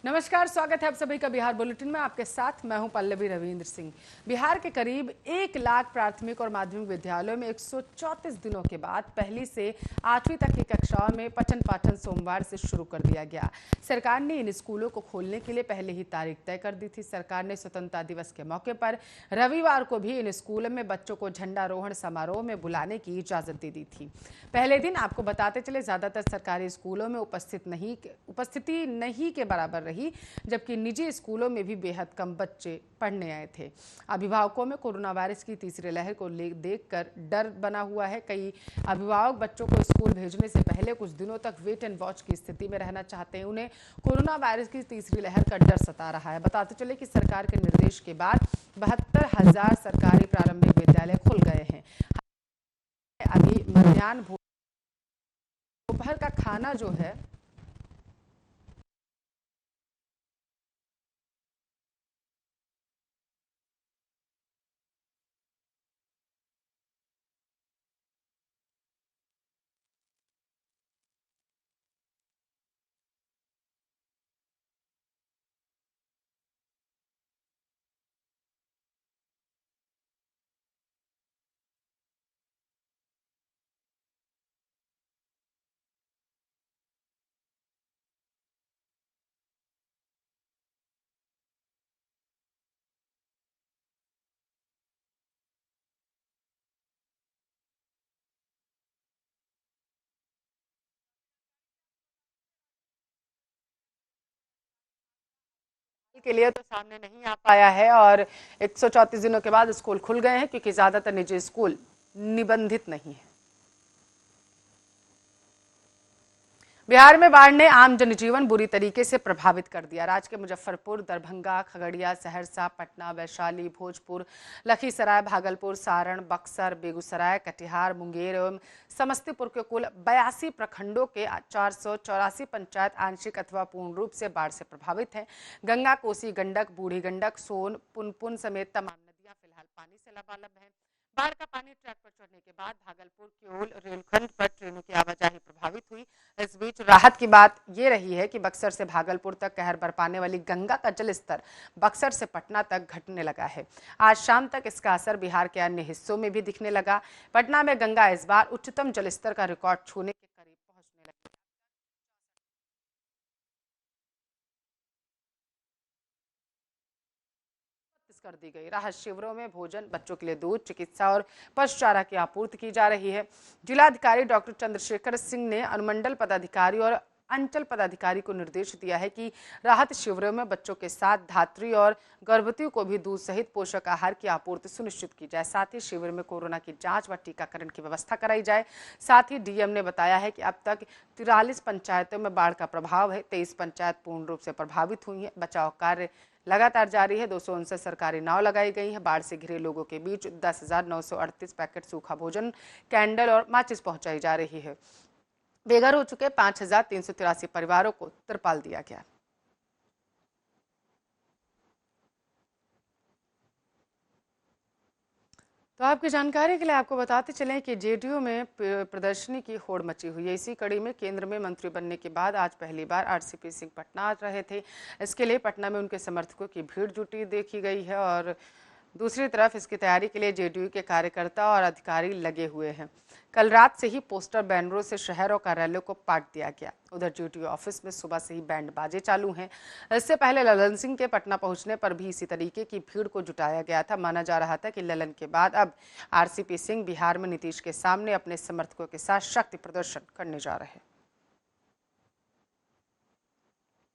नमस्कार, स्वागत है आप सभी का बिहार बुलेटिन में। आपके साथ मैं हूं पल्लवी रविंद्र सिंह। बिहार के करीब 1 लाख प्राथमिक और माध्यमिक विद्यालयों में 134 दिनों के बाद पहली से 8वीं तक की कक्षाओं में पठन पाठन सोमवार से शुरू कर दिया गया। सरकार ने इन स्कूलों को खोलने के लिए पहले ही तारीख तय कर दी थी। सरकार ने स्वतंत्रता दिवस के मौके पर रविवार को भी इन स्कूलों में बच्चों को झंडारोहण समारोह में बुलाने की इजाजत दे दी थी। पहले दिन आपको बताते चले, ज्यादातर सरकारी स्कूलों में उपस्थिति नहीं के बराबर रही, जबकि निजी स्कूलों में भी बेहद कम बच्चे पढ़ने आए थे। अभिभावकों में कोरोना वायरस की तीसरी लहर को देखकर डर बना हुआ है। कई अभिभावक बच्चों को स्कूल भेजने से पहले कुछ दिनों तक वेट एंड वॉच की स्थिति में रहना चाहते हैं। उन्हें कोरोना वायरस की तीसरी लहर का डर सता रहा है। बताते चले कि सरकार के निर्देश के बाद 72,000 सरकारी प्रारंभिक विद्यालय खुल गए हैं। अभी मध्याह्न दोपहर का खाना जो है के लिए तो सामने नहीं आ पाया है और 134 दिनों के बाद स्कूल खुल गए हैं, क्योंकि ज्यादातर निजी स्कूल निबंधित नहीं है। बिहार में बाढ़ ने आम जनजीवन बुरी तरीके से प्रभावित कर दिया। राज्य के मुजफ्फरपुर, दरभंगा, खगड़िया, सहरसा, पटना, वैशाली, भोजपुर, लखीसराय, भागलपुर, सारण, बक्सर, बेगूसराय, कटिहार, मुंगेर एवं समस्तीपुर के कुल 82 प्रखंडों के 484 पंचायत आंशिक अथवा पूर्ण रूप से बाढ़ से प्रभावित हैं। गंगा, कोसी, गंडक, बूढ़ी गंडक, सोन, पुनपुन समेत तमाम नदियां फिलहाल पानी से लबालब हैं। बाढ़ का पानी ट्रैक पर चढ़ने के बाद भागलपुर किऊल रेलखंड पर ट्रेनों की आवाजाही प्रभावित हुई। इस बीच राहत की बात ये रही है कि बक्सर से भागलपुर तक कहर बरपाने वाली गंगा का जलस्तर बक्सर से पटना तक घटने लगा है। आज शाम तक इसका असर बिहार के अन्य हिस्सों में भी दिखने लगा। पटना में गंगा इस बार उच्चतम जलस्तर का रिकॉर्ड छूने के करीब पहुंचने लगी कर दी गई। राहत शिविरों में भोजन, बच्चों के लिए दूध, चिकित्सा और पशु चारा की आपूर्ति की जा रही है। जिलाधिकारी डॉक्टर चंद्रशेखर सिंह ने अनुमंडल पदाधिकारी और अंचल पदाधिकारी को निर्देश दिया है कि राहत शिविरों में बच्चों के साथ धात्री और गर्भवतियों को भी दूध सहित पोषक आहार की आपूर्ति सुनिश्चित की जाए। साथ ही शिविर में कोरोना की जांच व टीकाकरण की व्यवस्था कराई जाए। साथ ही डीएम ने बताया है कि अब तक 43 पंचायतों में बाढ़ का प्रभाव है। 23 पंचायत पूर्ण रूप से प्रभावित हुई है। बचाव कार्य लगातार जारी है। 259 सरकारी नाव लगाई गई है। बाढ़ से घिरे लोगों के बीच 10,938 पैकेट सूखा भोजन, कैंडल और माचिस पहुंचाई जा रही है। बेघर हो चुके 5,383 परिवारों को तिरपाल दिया गया। तो आपकी जानकारी के लिए आपको बताते चलें कि जेडीयू में प्रदर्शनी की होड़ मची हुई है। इसी कड़ी में केंद्र में मंत्री बनने के बाद आज पहली बार आरसीपी सिंह पटना आ रहे थे। इसके लिए पटना में उनके समर्थकों की भीड़ जुटी देखी गई है और दूसरी तरफ इसकी तैयारी के लिए जेडीयू के कार्यकर्ता और अधिकारी लगे हुए हैं। कल रात से ही पोस्टर बैनरों से शहर और कार्यालयों को पाट दिया गया। उधर जेडीयू ऑफिस में सुबह से ही बैंड बाजे चालू हैं। इससे पहले ललन सिंह के पटना पहुंचने पर भी इसी तरीके की भीड़ को जुटाया गया था। माना जा रहा था कि ललन के बाद अब आरसीपी सिंह बिहार में नीतीश के सामने अपने समर्थकों के साथ शक्ति प्रदर्शन करने जा रहे हैं।